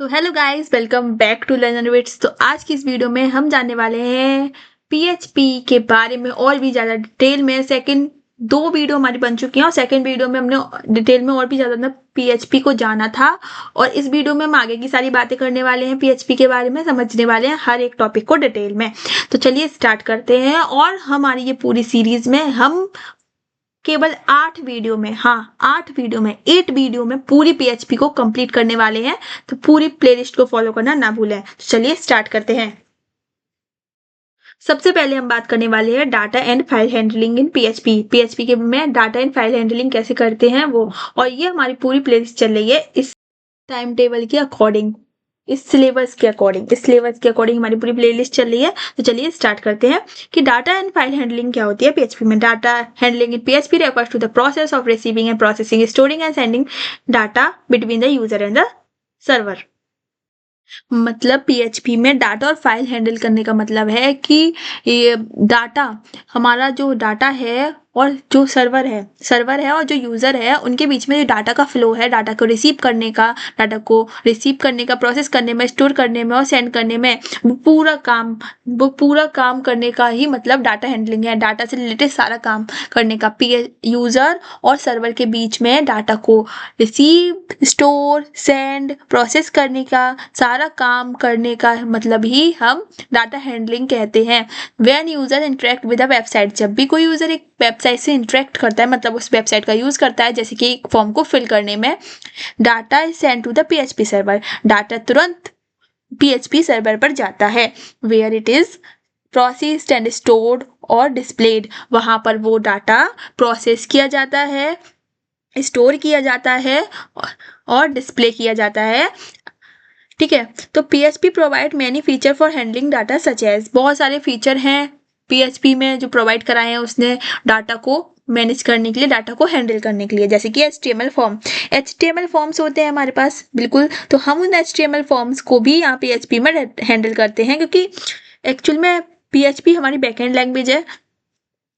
तो hello guys, welcome back to learner bits. तो आज की इस वीडियो में हम जानने वाले हैं पीएचपी के बारे में और भी ज़्यादा डिटेल में। सेकंड दो वीडियो हमारी बन चुकी हैं और सेकंड वीडियो में हमने डिटेल में और भी ज़्यादा पीएचपी को जाना था। और इस वीडियो में हम आगे की सारी बातें करने वाले हैं, पीएचपी के बारे में समझने वाले हैं हर एक टॉपिक को डिटेल में। तो चलिए स्टार्ट करते हैं। और हमारी ये पूरी सीरीज में हम केवल 8 वीडियो में, हाँ 8 वीडियो में पूरी पीएचपी को कंप्लीट करने वाले हैं। तो पूरी प्लेलिस्ट को फॉलो करना ना भूलें। तो चलिए स्टार्ट करते हैं। सबसे पहले हम बात करने वाले हैं data and file handling in PHP. PHP के में डाटा एंड फाइल हैंडलिंग कैसे करते हैं वो, और ये हमारी पूरी प्लेलिस्ट चल रही है इस टाइम टेबल के अकॉर्डिंग, इस सिलेबस के अकॉर्डिंग हमारी पूरी प्लेलिस्ट चल रही है। तो चलिए स्टार्ट करते हैं कि डाटा एंड फाइल हैंडलिंग क्या होती है पीएचपी में। Data handling in PHP refers to the process of receiving and processing, storing and sending data between the user and the server. मतलब पीएचपी में डाटा और फाइल हैंडल करने का मतलब है कि ये डाटा, हमारा जो डाटा है और जो सर्वर है और जो यूज़र है, उनके बीच में जो डाटा का फ्लो है, डाटा को रिसीव करने का, प्रोसेस करने में, स्टोर करने में और सेंड करने में, वो पूरा काम करने का ही मतलब डाटा हैंडलिंग है। डाटा से रिलेटेड सारा काम करने का, यूज़र और सर्वर के बीच में डाटा को रिसीव, स्टोर, सेंड, प्रोसेस करने का, सारा काम करने का मतलब ही हम डाटा हैंडलिंग कहते हैं। When user interact with a website, जब भी कोई यूजर एक वेबसाइट से इंटरेक्ट करता है, मतलब उस वेबसाइट का यूज करता है, जैसे कि एक फॉर्म को फिल करने में, data is send to the PHP server, data तुरंत पीएचपी सर्वर पर जाता है। Where it is processed and stored और डिस्प्लेड, वहां पर वो डाटा प्रोसेस किया जाता है, स्टोर किया जाता है और डिस्प्ले किया जाता है। ठीक है, तो PHP provide many feature for handling data such as, बहुत सारे फीचर हैं पीएचपी में जो प्रोवाइड कराए हैं उसने डाटा को मैनेज करने के लिए, डाटा को हैंडल करने के लिए। जैसे कि एचटीएमएल फॉर्म्स होते हैं हमारे पास, बिल्कुल। तो हम उन एचटीएमएल फॉर्म्स को भी यहाँ पीएचपी में हैंडल करते हैं, क्योंकि एक्चुअल में पीएचपी हमारी बैकएंड लैंग्वेज है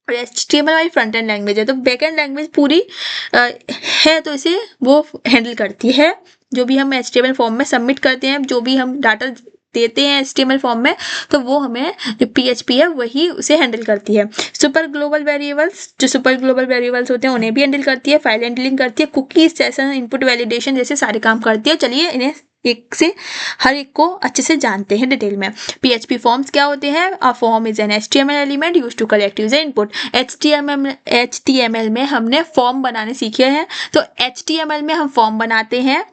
और एचटीएमएल हमारी फ्रंट एंड लैंग्वेज है। तो बैकएंड लैंग्वेज पूरी है, तो इसे वो हैंडल करती है। जो भी हम एचटीएमएल फॉर्म में सबमिट करते हैं, जो भी हम डाटा देते हैं एचटीएमएल फॉर्म में, तो वो हमें जो पीएचपी है वही उसे हैंडल करती है। सुपर ग्लोबल वेरिएबल्स होते हैं, उन्हें भी हैंडल करती है। फाइल हैंडलिंग करती है, कुकी, सेशन, इनपुट वैलिडेशन जैसे सारे काम करती है। चलिए इन्हें एक से हर एक को अच्छे से जानते हैं डिटेल में। पीएचपी फॉर्म्स क्या होते हैं? A form is an HTML element used to collect user input. HTML में हमने फॉर्म बनाने सीखे हैं, तो एचटीएमएल में हम फॉर्म बनाते हैं।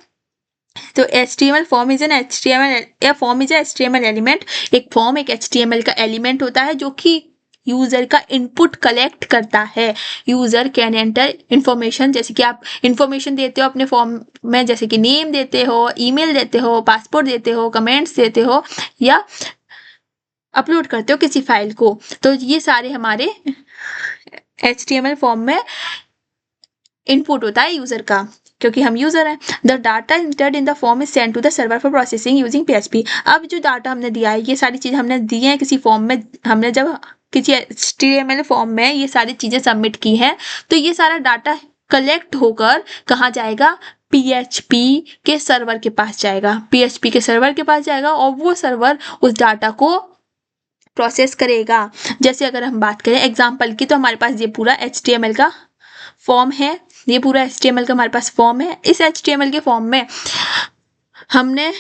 तो HTML form is N HTML element. एक फॉर्म एक HTML का एलिमेंट होता है जो कि यूजर का इनपुट कलेक्ट करता है। यूजर कैन एंटर इंफॉर्मेशन, जैसे कि आप इंफॉर्मेशन देते हो अपने फॉर्म में, जैसे कि नेम देते हो, ईमेल देते हो, पासपोर्ट देते हो, कमेंट्स देते हो, या अपलोड करते हो किसी फाइल को। तो ये सारे हमारे HTML फॉर्म में इनपुट होता है यूजर का, क्योंकि हम यूजर हैं। The data entered in the form is send to the server for processing using PHP. अब जो डाटा हमने दिया है, ये सारी चीज़ हमने दी है किसी फॉर्म में, हमने जब किसी HTML फॉर्म में ये सारी चीज़ें सबमिट की हैं, तो ये सारा डाटा कलेक्ट होकर कहाँ जाएगा? पीएचपी के सर्वर के पास जाएगा, और वो सर्वर उस डाटा को प्रोसेस करेगा। जैसे अगर हम बात करें एग्जाम्पल की, तो हमारे पास ये पूरा HTML का फॉर्म है, ये पूरा HTML का हमारे पास फॉर्म है। इस HTML के फॉर्म में हमने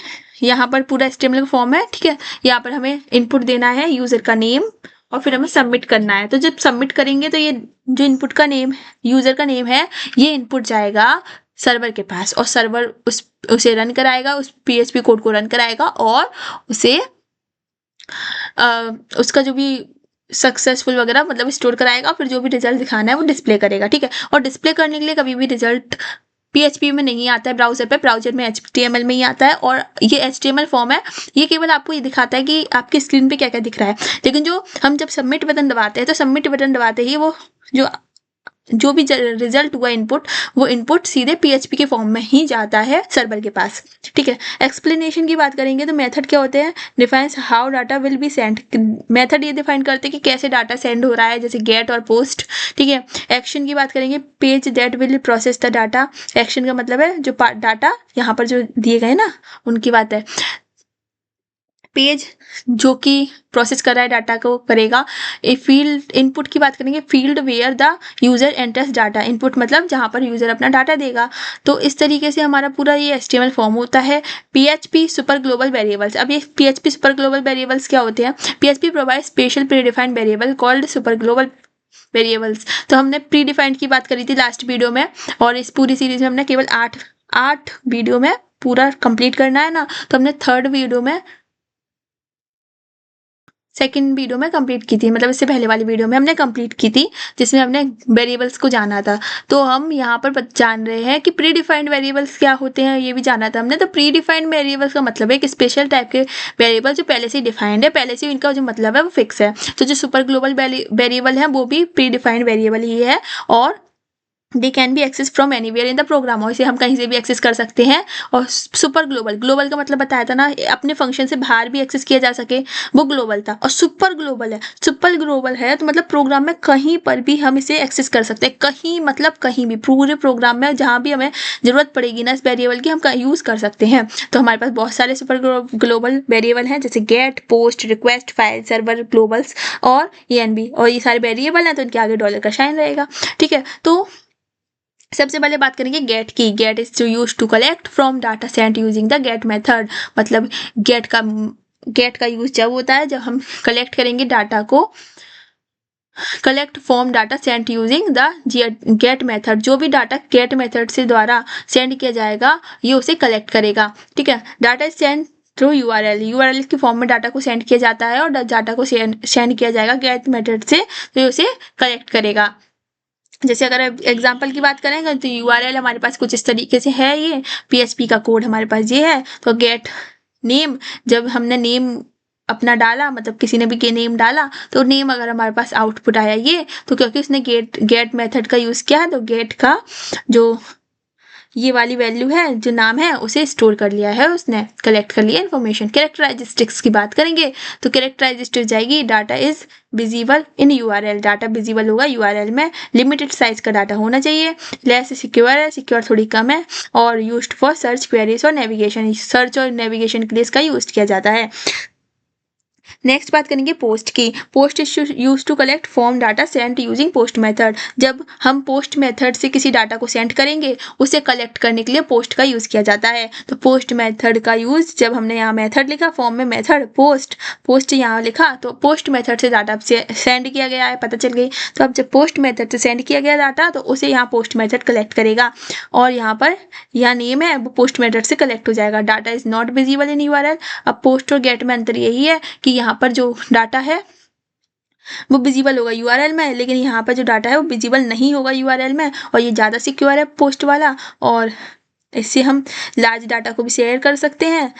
यहाँ पर पूरा HTML का फॉर्म है, ठीक है। यहाँ पर हमें इनपुट देना है यूजर का नेम, और फिर हमें सबमिट करना है। तो जब सबमिट करेंगे तो ये जो इनपुट का नेम, यूजर का नेम है, ये इनपुट जाएगा सर्वर के पास, और सर्वर उसे रन कराएगा, उस पीएचपी कोड को रन कराएगा, और उसे उसका जो भी सक्सेसफुल वगैरह मतलब स्टोर कराएगा, फिर जो भी रिजल्ट दिखाना है वो डिस्प्ले करेगा, ठीक है। और डिस्प्ले करने के लिए कभी भी रिजल्ट पीएचपी में नहीं आता है ब्राउजर में HTML में ही आता है। और ये HTML फॉर्म है, ये केवल आपको ये दिखाता है कि आपकी स्क्रीन पे क्या क्या दिख रहा है। लेकिन जो हम जब सबमिट बटन दबाते हैं, तो सबमिट बटन दबाते ही वो जो जो भी रिजल्ट हुआ इनपुट, वो इनपुट सीधे PHP के फॉर्म में ही जाता है सर्वर के पास। ठीक है, एक्सप्लेनेशन की बात करेंगे तो मेथड क्या होते हैं, defines how data will be send. Method ये डिफाइन करते हैं कि कैसे डाटा सेंड हो रहा है, जैसे गेट और पोस्ट। ठीक है, एक्शन की बात करेंगे, page that will process the data. Action का मतलब है जो डाटा यहाँ पर जो दिए गए ना उनकी बात है। पेज जो कि प्रोसेस कर रहा है डाटा को करेगा। ए फील्ड, इनपुट की बात करेंगे, field where the user enters data. Input मतलब जहाँ पर यूजर अपना डाटा देगा। तो इस तरीके से हमारा पूरा ये HTML फॉर्म होता है। PHP super global variables. अब ये PHP सुपर ग्लोबल वेरिएबल्स क्या होते हैं, PHP provide special predefined variable called super global variables. तो हमने प्रीडिफाइंड की बात करी थी लास्ट वीडियो में, और इस पूरी सीरीज में हमने केवल 8 वीडियो में पूरा कंप्लीट करना है ना, तो हमने थर्ड वीडियो में, सेकंड वीडियो में कंप्लीट की थी, मतलब इससे पहले वाली वीडियो में हमने कंप्लीट की थी, जिसमें हमने वेरिएबल्स को जाना था। तो हम यहाँ पर जान रहे हैं कि प्री डिफाइंड वेरिएबल्स क्या होते हैं, ये भी जाना था हमने। तो प्री डिफाइंड वेरिएबल्स का मतलब है एक स्पेशल टाइप के वेरिएबल जो पहले से डिफाइंड है, पहले से इनका जो मतलब है वो फिक्स है। तो जो सुपर ग्लोबल वेरिएबल है वो भी प्री डिफाइंड वेरिएबल ही है, और they can be access from anywhere in the program, और इसे हम कहीं से भी एक्सेस कर सकते हैं। और सुपर ग्लोबल, ग्लोबल का मतलब बताया था ना, अपने फंक्शन से बाहर भी एक्सेस किया जा सके, वो ग्लोबल था। और सुपर ग्लोबल है, सुपर ग्लोबल है तो मतलब प्रोग्राम में कहीं पर भी हम इसे एक्सेस कर सकते हैं, कहीं मतलब कहीं भी, पूरे प्रोग्राम में जहाँ भी हमें जरूरत पड़ेगी ना इस वेरिएबल की, हम यूज़ कर सकते हैं। तो हमारे पास बहुत सारे सुपर ग्लोबल वेरिएबल हैं, जैसे get, post, request, file, server, globals और ENB, और ये सारे वेरिएबल हैं तो इनके आगे डॉलर का साइन रहेगा। ठीक है, तो सबसे पहले बात करेंगे गेट की। Get is to use to collect from data sent using the get method. मतलब गेट का यूज जब होता है जब हम कलेक्ट करेंगे डाटा को, collect from data sent using the get method. जो भी डाटा गेट मेथड से द्वारा सेंड किया जाएगा ये उसे कलेक्ट करेगा। ठीक है, data is send through URL के फॉर्म में डाटा को सेंड किया जाता है, और डाटा को सेंड किया जाएगा गेट मेथड से, तो ये उसे कलेक्ट करेगा। जैसे अगर एग्जाम्पल की बात करेंगे तो URL हमारे पास कुछ इस तरीके से है, ये PHP का कोड हमारे पास ये है। तो गेट नेम, जब हमने नेम अपना डाला, मतलब किसी ने भी नेम डाला, तो नेम अगर हमारे पास आउटपुट आया ये, तो क्योंकि उसने गेट मेथड का यूज़ किया है, तो गेट का जो ये वाली वैल्यू है, जो नाम है, उसे स्टोर कर लिया है, उसने कलेक्ट कर लिया इन्फॉर्मेशन। कैरेक्टरिस्टिक्स की बात करेंगे तो कैरेक्टरिस्टिक्स जाएगी data is visible in URL। Data visible होगा URL में, लिमिटेड साइज का डाटा होना चाहिए, लेस सिक्योर है, सिक्योर थोड़ी कम है, और यूज्ड फॉर सर्च क्वेरीज और नेविगेशन। सर्च और नेविगेशन के लिए इसका यूज किया जाता है। नेक्स्ट बात करेंगे पोस्ट की। Post is use to collect form data send using post method. जब हम पोस्ट मेथड से किसी डाटा को सेंड करेंगे, उसे कलेक्ट करने के लिए पोस्ट का यूज किया जाता है। तो पोस्ट मेथड का यूज, जब हमने यहाँ मेथड लिखा, फॉर्म में मेथड, पोस्ट यहाँ लिखा, तो पोस्ट मेथड से डाटा सेंड किया गया है, पता चल गई। तो अब जब पोस्ट मेथड से सेंड किया गया डाटा, तो उसे यहाँ पोस्ट मेथड कलेक्ट करेगा, और यहाँ पर यहाँ नेम है वो पोस्ट मेथड से कलेक्ट हो जाएगा। Data is not visible in URL। अब पोस्ट और गेट में अंतर यही है कि यहाँ पर जो डाटा है वो विजिबल होगा URL में, लेकिन यहाँ पर जो डाटा है वो विजिबल नहीं होगा URL में, और ये ज़्यादा सिक्योर है पोस्ट वाला, और इससे हम लार्ज डाटा को भी शेयर कर सकते हैं,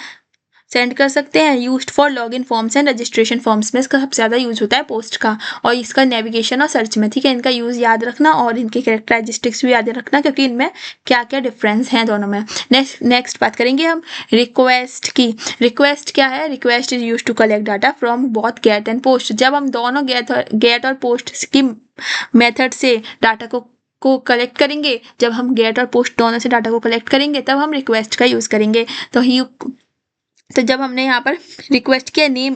सेंड कर सकते हैं। Used for login forms and registration forms में इसका सबसे ज़्यादा यूज होता है पोस्ट का, और इसका नेविगेशन और सर्च में। ठीक है, इनका यूज़ याद रखना, और इनके कैरेक्टरिस्टिक्स भी याद रखना, क्योंकि इनमें क्या क्या डिफरेंस हैं दोनों में। नेक्स्ट बात करेंगे हम रिक्वेस्ट की। रिक्वेस्ट क्या है, request is use to collect data from both get and post. जब हम दोनों गेट और पोस्ट की मेथड से डाटा को कलेक्ट करेंगे, जब हम गेट और पोस्ट दोनों से डाटा को कलेक्ट करेंगे, तब हम रिक्वेस्ट का यूज़ करेंगे। तो जब हमने यहाँ पर रिक्वेस्ट किया नेम,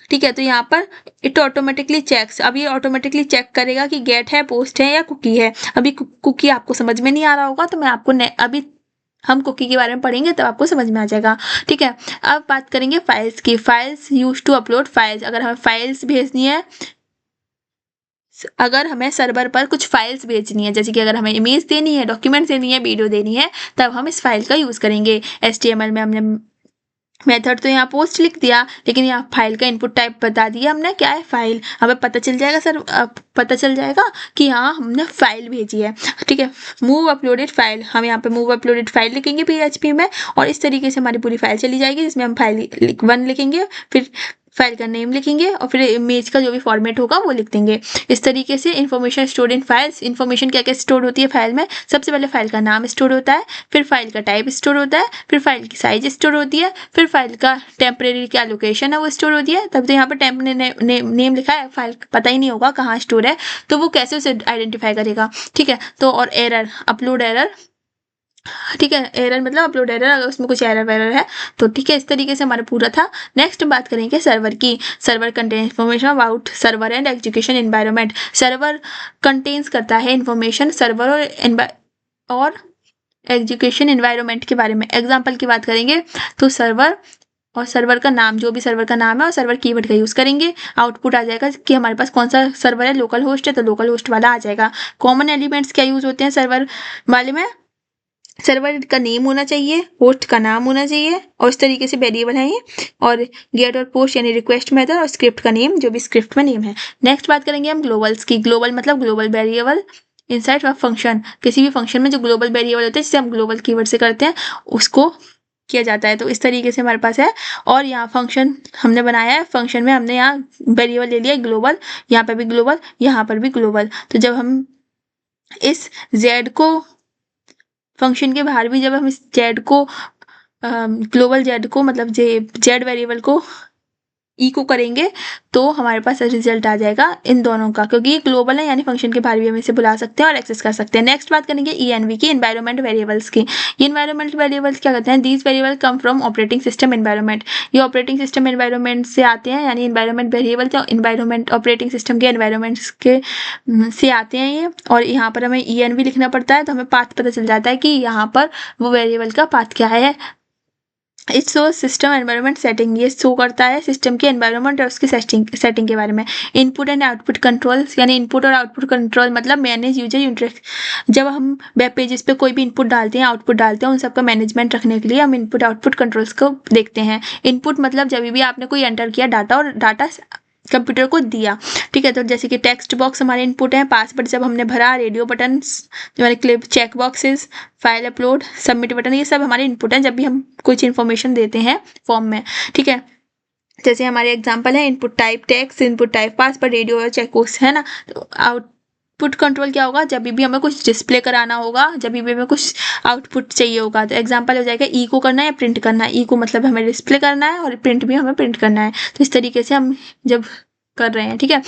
ठीक है, तो यहाँ पर इट ऑटोमेटिकली चेक्स। अब ये ऑटोमेटिकली चेक करेगा कि गेट है, पोस्ट है या कुकी है। अभी कुकी आपको समझ में नहीं आ रहा होगा, तो मैं आपको अभी हम कुकी के बारे में पढ़ेंगे तब आपको समझ में आ जाएगा। ठीक है, अब बात करेंगे फाइल्स की। Files use to upload files. अगर हमें फाइल्स भेजनी है, अगर हमें सर्वर पर कुछ फाइल्स भेजनी है, जैसे कि अगर हमें इमेज देनी है, डॉक्यूमेंट देनी है, वीडियो देनी है, तब हम इस फाइल का यूज़ करेंगे। HTML में हमने मेथड तो यहाँ पोस्ट लिख दिया, लेकिन यहाँ फाइल का इनपुट टाइप बता दिया हमने, क्या है, फाइल। हमें पता चल जाएगा पता चल जाएगा कि हाँ हमने फाइल भेजी है। ठीक है, मूव अपलोडेड फाइल, हम यहाँ पे मूव अपलोडेड फाइल लिखेंगे PHP में, और इस तरीके से हमारी पूरी फाइल चली जाएगी, जिसमें हम फाइल 1 लिखेंगे, फिर फाइल का नेम लिखेंगे और फिर इमेज का जो भी फॉर्मेट होगा वो लिख देंगे। इस तरीके से information store in files. Information क्या क्या स्टोर होती है फाइल में? सबसे पहले फाइल का नाम स्टोर होता है, फिर फाइल का टाइप स्टोर होता है, फिर फाइल की साइज स्टोर होती है, फिर फाइल का टेम्परेरी क्या लोकेशन है वो स्टोर होती है। तब तो यहाँ पर टेम्परेरी नेम लिखा है, फाइल पता ही नहीं होगा कहाँ स्टोर है, तो वो कैसे उसे आइडेंटिफाई करेगा, ठीक है। तो और एरर, अपलोड एरर, ठीक है, एरर मतलब अपलोड एरर, अगर उसमें कुछ एरर वेरर है तो ठीक है। इस तरीके से हमारा पूरा था। नेक्स्ट बात करेंगे सर्वर की। Server contain information about server and execution environment. Server contains करता है इन्फॉर्मेशन सर्वर और एग्जीक्यूशन एनवायरनमेंट के बारे में। एग्जाम्पल की बात करेंगे तो सर्वर और सर्वर का नाम, जो भी सर्वर का नाम है और सर्वर कीवर्ड का यूज़ करेंगे। आउटपुट आ जाएगा कि हमारे पास कौन सा सर्वर है, लोकल होस्ट है तो लोकल होस्ट वाला आ जाएगा। कॉमन एलिमेंट्स क्या यूज़ होते हैं सर्वर वाले में? सर्वर का नेम होना चाहिए, होस्ट का नाम होना चाहिए और इस तरीके से वेरिएबल है ये। और गेट और पोस्ट यानी रिक्वेस्ट मेथड और स्क्रिप्ट का नेम, जो भी स्क्रिप्ट में नेम है। नेक्स्ट बात करेंगे हम ग्लोबल्स की। ग्लोबल मतलब global variable inside of function. किसी भी फंक्शन में जो ग्लोबल वेरिएबल होते हैं जिसे हम ग्लोबल कीवर्ड से करते हैं उसको किया जाता है। तो इस तरीके से हमारे पास है। और यहाँ फंक्शन हमने बनाया है, फंक्शन में हमने यहाँ वेरिएबल ले लिया ग्लोबल, यहाँ पर भी ग्लोबल, यहाँ पर भी ग्लोबल। तो जब हम इस जेड को फंक्शन के बाहर भी, जब हम इस जेड को ग्लोबल जेड को मतलब जेड वेरिएबल को इको करेंगे तो हमारे पास रिजल्ट आ जाएगा इन दोनों का, क्योंकि ये ग्लोबल है यानी फंक्शन के बाहर भी हम इसे बुला सकते हैं और एक्सेस कर सकते हैं। नेक्स्ट बात करेंगे ENV की, एनवायरनमेंट वेरिएबल्स की। ये एनवायरनमेंट वेरिएबल्स क्या करते हैं? These variable come from operating system environment. ये ऑपरेटिंग सिस्टम एनवायरनमेंट से आते हैं, यानी एनवायरनमेंट वेरिएबल तो एनवायरनमेंट ऑपरेटिंग सिस्टम के एनवायरनमेंट्स के से आते हैं ये। और यहाँ पर हमें ENV लिखना पड़ता है तो हमें पाथ पता चल जाता है कि यहाँ पर वो वेरिएबल का पाथ क्या है। It show system environment setting, ये शो करता है सिस्टम के एनवायरनमेंट और उसकी सेटिंग के बारे में। इनपुट एंड आउटपुट कंट्रोल्स, यानी इनपुट और आउटपुट कंट्रोल मतलब मैनेज यूजर इंटरेक्ट। जब हम वेब पेजेस पे कोई भी इनपुट डालते हैं, आउटपुट डालते हैं, उन सबका मैनेजमेंट रखने के लिए हम इनपुट आउटपुट कंट्रोल्स को देखते हैं। इनपुट मतलब जब भी आपने कोई एंटर किया डाटा और डाटा कंप्यूटर को दिया, ठीक है। तो जैसे कि टेक्स्ट बॉक्स हमारे इनपुट है, पासवर्ड जब हमने भरा, रेडियो बटन, हमारे clip, check boxes, file upload, submit button, ये सब हमारे इनपुट हैं जब भी हम कुछ इन्फॉर्मेशन देते हैं फॉर्म में, ठीक है। जैसे हमारे एग्जांपल है input type text, input type password, radio और चेक बॉक्स, है ना। तो आउटपुट कंट्रोल क्या होगा? जब भी हमें कुछ डिस्प्ले कराना होगा, जब भी हमें कुछ आउटपुट चाहिए होगा। तो एग्जांपल हो जाएगा इको करना है या प्रिंट करना है। इको मतलब हमें डिस्प्ले करना है और प्रिंट भी हमें प्रिंट करना है। तो इस तरीके से हम जब कर रहे हैं, ठीक है।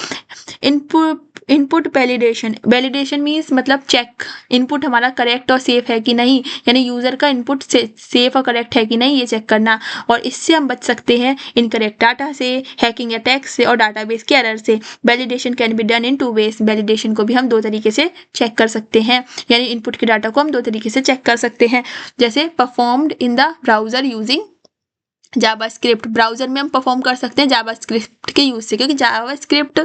इनपुट वैलिडेशन, वैलिडेशन मीन्स मतलब चेक, इनपुट हमारा करेक्ट और सेफ है कि नहीं, यानी यूज़र का इनपुट सेफ और करेक्ट है कि नहीं ये चेक करना। और इससे हम बच सकते हैं इनकरेक्ट डाटा से, हैकिंग अटैक से और डाटाबेस के एरर से। Validation can be done in 2 ways। Validation को भी हम 2 तरीके से चेक कर सकते हैं, यानी इनपुट के डाटा को हम 2 तरीके से चेक कर सकते हैं। जैसे performed in the browser using JavaScript, browser में हम परफॉर्म कर सकते हैं जावास्क्रिप्ट के यूज से, क्योंकि जावास्क्रिप्ट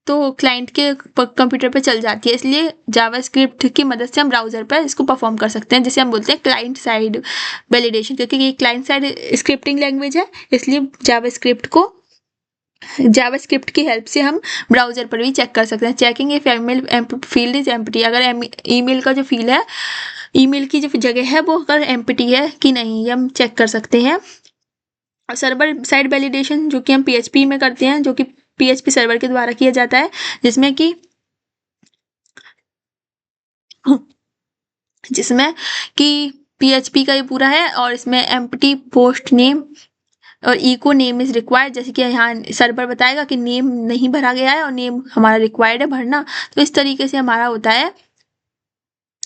तो क्लाइंट के कंप्यूटर पे चल जाती है, इसलिए जावास्क्रिप्ट की मदद से हम ब्राउजर पर इसको परफॉर्म कर सकते हैं, जिसे हम बोलते हैं क्लाइंट साइड वैलिडेशन। क्योंकि ये क्लाइंट साइड स्क्रिप्टिंग लैंग्वेज है, इसलिए जावास्क्रिप्ट की हेल्प से हम ब्राउजर पर भी चेक कर सकते हैं। Checking if email field is empty, अगर ईमेल का जो फील्ड है, ईमेल की जो जगह है वो अगर एम्प्टी है कि नहीं, ये हम चेक कर सकते हैं। और सर्वर साइड वैलिडेशन जो कि हम PHP में करते हैं, जो कि PHP सर्वर के द्वारा किया जाता है, जिसमें कि PHP का ये पूरा है और इसमें एम्प्टी पोस्ट नेम और इको नेम इज रिक्वायर्ड। जैसे कि यहाँ सर्वर बताएगा कि नेम नहीं भरा गया है और नेम हमारा रिक्वायर्ड है भरना। तो इस तरीके से हमारा होता है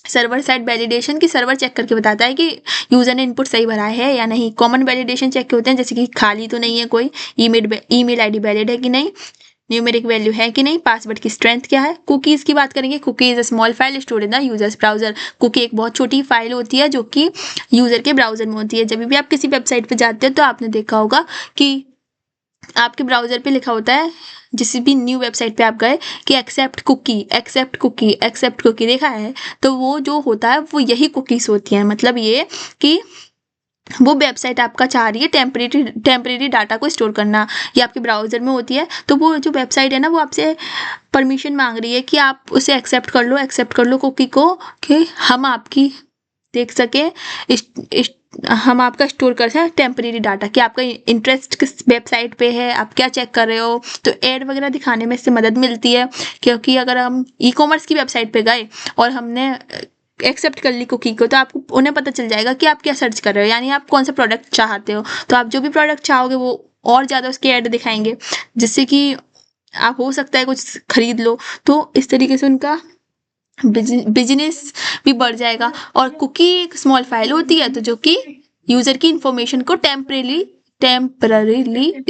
सर्वर साइड वैलिडेशन, की सर्वर चेक करके बताता है कि यूजर ने इनपुट सही भरा है या नहीं। कॉमन वैलिडेशन चेक के होते हैं, जैसे कि खाली तो नहीं है कोई, ईमेल आईडी वैलिड है कि नहीं, न्यूमेरिक वैल्यू है कि नहीं, पासवर्ड की स्ट्रेंथ क्या है। कुकीज़ की बात करेंगे। Cookie is a small file stored in the user's browser. Cookie एक बहुत छोटी फाइल होती है जो कि यूजर के ब्राउजर में होती है। जब भी आप किसी वेबसाइट पर जाते हो तो आपने देखा होगा कि आपके ब्राउजर पे लिखा होता है, जिस भी न्यू वेबसाइट पे आप गए, कि accept cookie, accept cookie, accept cookie, देखा है। तो वो जो होता है वो यही कुकीज़ होती हैं। मतलब ये कि वो वेबसाइट आपका चाह रही है टेम्परेरी डाटा को स्टोर करना, ये आपके ब्राउजर में होती है। तो वो जो वेबसाइट है ना, वो आपसे परमिशन मांग रही है कि आप उसे एक्सेप्ट कर लो कुकी को, कि हम आपकी देख सकें। हम आपका स्टोर कर सकते हैं टेम्परेरी डाटा कि आपका इंटरेस्ट किस वेबसाइट पे है, आप क्या चेक कर रहे हो, तो ऐड वगैरह दिखाने में इससे मदद मिलती है। क्योंकि अगर हम ई कॉमर्स की वेबसाइट पे गए और हमने एक्सेप्ट कर ली कुकी को, तो आपको उन्हें पता चल जाएगा कि आप क्या सर्च कर रहे हो, यानी आप कौन सा प्रोडक्ट चाहते हो। तो आप जो भी प्रोडक्ट चाहोगे वो और ज़्यादा उसके ऐड दिखाएंगे, जिससे कि आप हो सकता है कुछ खरीद लो। तो इस तरीके से उनका बिजनेस भी बढ़ जाएगा। और कुकी एक स्मॉल फाइल होती है तो जो कि यूजर की इंफॉर्मेशन को टेम्पररीली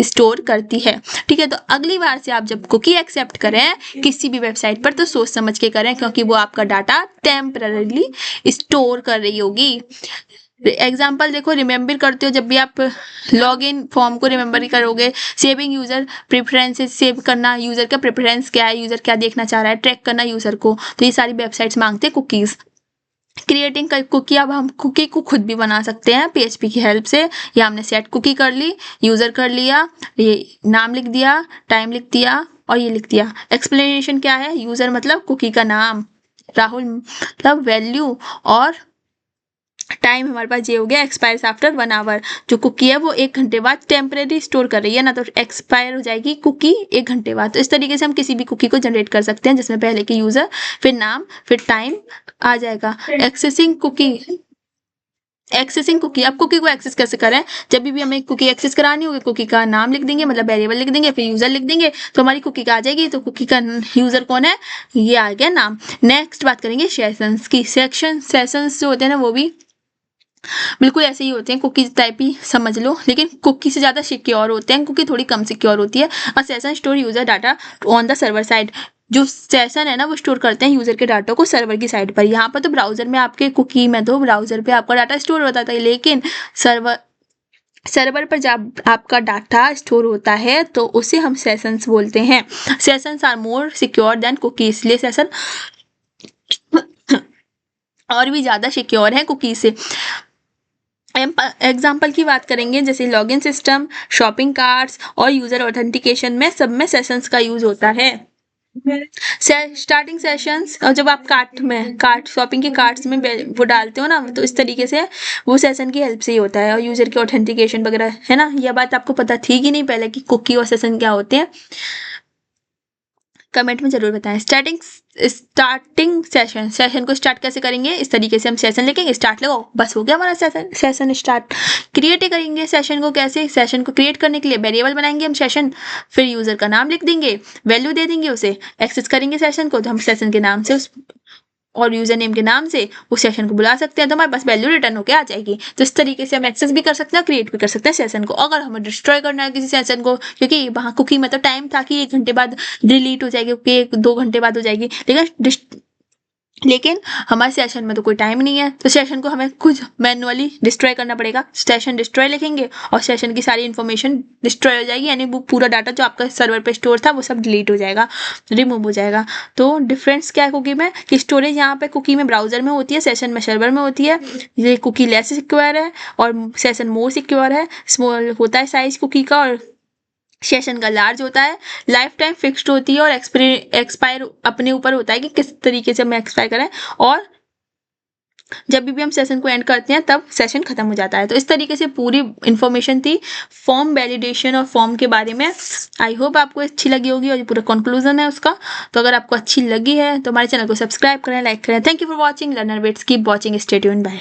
स्टोर करती है। ठीक है, तो अगली बार से आप जब कुकी एक्सेप्ट करें किसी भी वेबसाइट पर तो सोच समझ के करें, क्योंकि वो आपका डाटा टेम्पररीली स्टोर कर रही होगी। एग्जाम्पल देखो, रिमेंबर करते हो जब भी आप लॉग इन फॉर्म को रिमेंबर करोगे। सेविंग यूजर प्रेफरेंसेस, सेव करना यूजर का प्रेफरेंस क्या है, यूजर क्या देखना चाह रहा है, ट्रैक करना यूजर को। तो ये सारी वेबसाइट्स मांगते हैं कुकीज। क्रिएटिंग कुकी, अब हम कुकी को खुद भी बना सकते हैं पीएचपी की हेल्प से। या हमने सेट कुकी कर ली, यूजर कर लिया, ये नाम लिख दिया, टाइम लिख दिया और ये लिख दिया। एक्सप्लेनेशन क्या है, यूजर मतलब कुकी का नाम, राहुल मतलब वैल्यू, और टाइम हमारे पास ये हो गया एक्सपायर्स आफ्टर 1 आवर। जो कुकी है वो 1 घंटे बाद टेम्परेरी स्टोर कर रही है ना, तो एक्सपायर हो जाएगी कुकी 1 घंटे बाद। तो इस तरीके से हम किसी भी कुकी को जनरेट कर सकते हैं जिसमें पहले की यूजर, फिर नाम, फिर टाइम आ जाएगा। एक्सेसिंग कुकी, अब कुकी को एक्सेस कैसे करें, जब भी हमें कुकी एक्सेस करानी होगी कुकी का नाम लिख देंगे, मतलब वेरिएबल लिख देंगे, फिर यूजर लिख देंगे तो हमारी कुकी का आ जाएगी। तो कुकी का यूजर कौन है, ये आ गया नाम। नेक्स्ट बात करेंगे सेशंस की। सेशंस जो होते हैं ना वो भी बिल्कुल ऐसे ही होते हैं, कुकी टाइप ही समझ लो, लेकिन कुकी से ज़्यादा सिक्योर होते हैं, कुकी थोड़ी कम सिक्योर होती है। और session store user data on the server side. जो सेशन है ना वो स्टोर करते हैं यूजर के डाटा को सर्वर की साइड पर। यहाँ पर तो ब्राउजर में आपके कुकी में तो ब्राउजर पे आपका डाटा स्टोर होता था, लेकिन सर्वर पर जब आपका डाटा स्टोर होता है तो उसे हम सेशंस बोलते हैं। Sessions are more secure than cookie, इसलिए सेशन और भी ज़्यादा सिक्योर है कुकी से। एग्जाम्पल की बात करेंगे, जैसे लॉगिन सिस्टम, शॉपिंग कार्ट्स और यूजर ऑथेंटिकेशन में सब में सेशंस का यूज होता है। स्टार्टिंग सेशंस, और जब आप कार्ट शॉपिंग के कार्ट्स में वो डालते हो ना, तो इस तरीके से वो सेशन की हेल्प से ही होता है। और यूजर के ऑथेंटिकेशन वगैरह है ना, यह बात आपको पता थी कि नहीं पहले कि कुकी और सेशन क्या होते हैं, कमेंट में जरूर बताएं। स्टार्टिंग सेशन को स्टार्ट कैसे करेंगे, इस तरीके से हम सेशन लिखेंगे, स्टार्ट लगाओ, बस हो गया हमारा सेशन स्टार्ट। क्रिएट करेंगे सेशन को कैसे, सेशन को क्रिएट करने के लिए वेरिएबल बनाएंगे हम सेशन, फिर यूजर का नाम लिख देंगे, वैल्यू दे देंगे, उसे एक्सेस करेंगे सेशन को, तो हम सेशन के नाम से और यूजर नेम के नाम से उस सेशन को बुला सकते हैं, तो हमारे पास वैल्यू रिटर्न होकर आ जाएगी। तो इस तरीके से हम एक्सेस भी कर सकते हैं, क्रिएट भी कर सकते हैं सेशन को। अगर हमें डिस्ट्रॉय करना है किसी सेशन को, क्योंकि वहाँ कुकी में तो टाइम था कि 1 घंटे बाद डिलीट हो जाएगी, क्योंकि 2 घंटे बाद हो जाएगी, लेकिन हमारे सेशन में तो कोई टाइम नहीं है, तो सेशन को हमें खुद मैन्युअली डिस्ट्रॉय करना पड़ेगा। सेशन डिस्ट्रॉय लिखेंगे और सेशन की सारी इन्फॉर्मेशन डिस्ट्रॉय हो जाएगी, यानी वो पूरा डाटा जो आपका सर्वर पे स्टोर था वो सब डिलीट हो जाएगा, रिमूव हो जाएगा। तो डिफरेंस क्या है कुकी में, कि स्टोरेज यहाँ पे कुकी में ब्राउजर में होती है, सेशन में सर्वर में होती है। ये कुकी लेस सिक्योर है और सेशन मोर सिक्योर है। स्मॉल होता है साइज कुकी का और सेशन का लार्ज होता है। लाइफ टाइम फिक्स्ड होती है और एक्सपायर अपने ऊपर होता है कि किस तरीके से हम एक्सपायर करें, और जब भी हम सेशन को एंड करते हैं तब सेशन खत्म हो जाता है। तो इस तरीके से पूरी इन्फॉर्मेशन थी फॉर्म वैलिडेशन और फॉर्म के बारे में। आई होप आपको अच्छी लगी होगी और ये पूरा कंक्लूजन है उसका। तो अगर आपको अच्छी लगी है तो हमारे चैनल को सब्सक्राइब करें, लाइक करें। Thank you for watching learner bits, keep watching, stay tuned, bye.